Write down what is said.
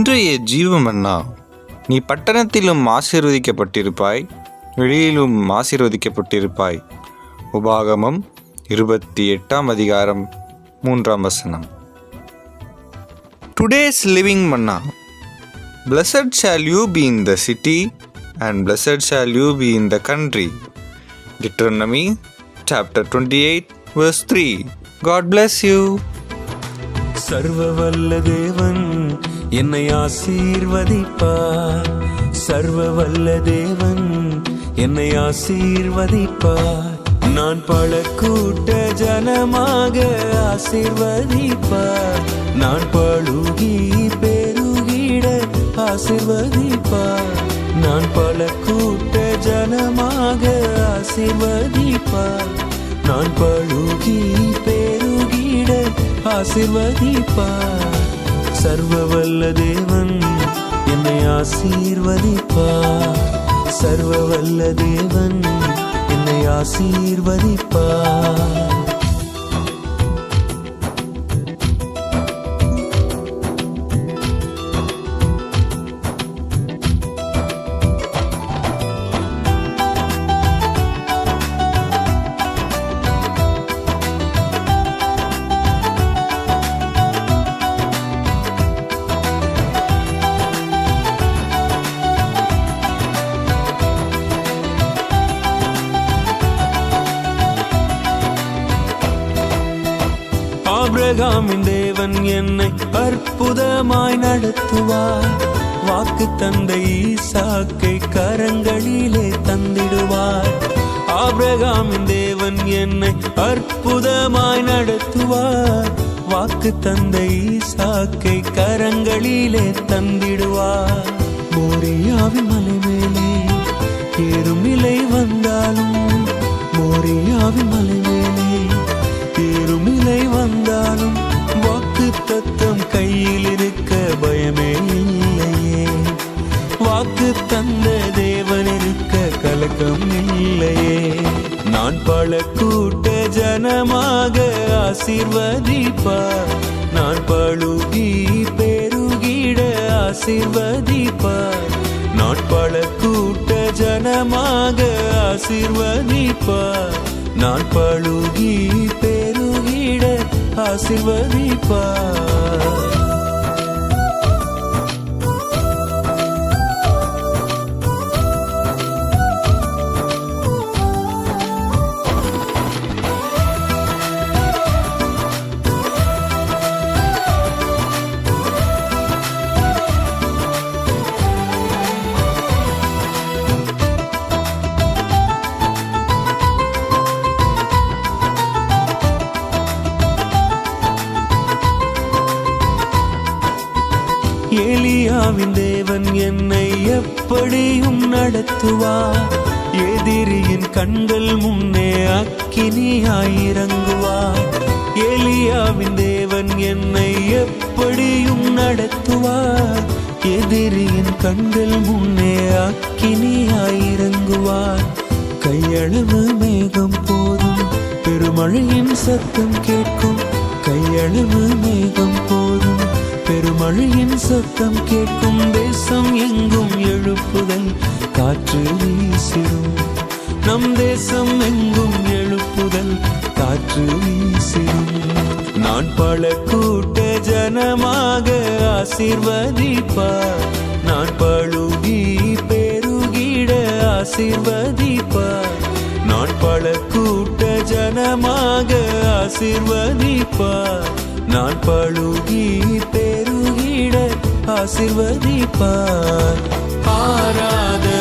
இன்றைய ஜீவமன்னா, நீ பட்டணத்திலும் ஆசீர்வதிக்கப்பட்டிருப்பாய், வெளியிலும் ஆசீர்வதிக்கப்பட்டிருப்பாய். உபாகமம் 28 அதிகாரம் 3 Today's living manna. Blessed shall you be in the city, and blessed shall you be in the country. Deuteronomy chapter 28 verse 3. God bless you. சர்வவல்ல தேவன் என்னை ஆசீர்வதிப்பார். சர்வவல்ல தேவன் என்னை ஆசீர்வதிப்பார். நான் பல கூட்ட ஜனமாக ஆசீர்வதிப்பார். நான் பழுகி பெருகிட ஆசீர்வதிப்பார். நான் பல கூட்ட ஜனமாக ஆசீர்வதிப்பார். நான் பழுகி பெருகிட ஆசீர்வதிப்பார். சர்வவல்ல தேவன் என்னை ஆசீர்வதிப்பார். சர்வவல்ல தேவன் என்னை ஆசீர்வதிப்பார். ஆபிரகாமின் தேவன் என்னை அற்புதமாய் நடத்துவார். வாக்கு தந்தை ஈசாக்கை கரங்களிலே தந்திடுவார். ஆபிரகாமின் தேவன் என்னை அற்புதமாய் நடத்துவார். வாக்கு தந்தை ஈசாக்கை கரங்களிலே தந்திடுவார். மோரியாவின் மலை மேலே ஏறும் நிலை வந்தாலும், மோரியாவின் மலை மேலே ஏறும் நிலை வந்தாலும், வாக்கு தத்தம் கையில் இருக்க பயமே இல்லையே. வாக்கு தந்த தேவன் இருக்க கலக்கம் இல்லையே. நான் பல கூட்ட ஜனமாக ஆசீர்வதிப்பார். நான் பழுகி பெருகிட ஆசீர்வதிப்பார். நான் பல கூட்ட ஜனமாக ஆசீர்வதிப்பார். நான் பழுகி பெருகிட ஆசீர்வதிப்பார். எலியாவின் தேவன் என்னை எப்படியும் நடத்துவார். எதிரியின் கண்கள் முன்னே அக்கினியாய் இறங்குவார். எலியாவின் தேவன் என்னை எப்படியும் நடத்துவார். எதிரியின் கண்கள் முன்னே அக்கினியாய் இறங்குவார். கையளவு மேகம் போதும் பெருமழையின் சத்தம் கேட்கும். கையளவு மேகம் போதும் பெருமழையின் சத்தம் கேட்கும். தேசம் எங்கும் எழுப்புதல் காற்று வீசிடும். நம் தேசம் எங்கும் எழுப்புதல் காற்று வீசிடும். நான் பல கூட்ட ஜனமாக ஆசீர்வதிப்பார். நான் பழுகி பெருகிட ஆசீர்வதிப்பார். நான் பல கூட்ட ஜனமாக ஆசீர்வதிப்பார். நான் பழுகி பெருகிட ஆசீர்வதிப்பார். ஆராதனை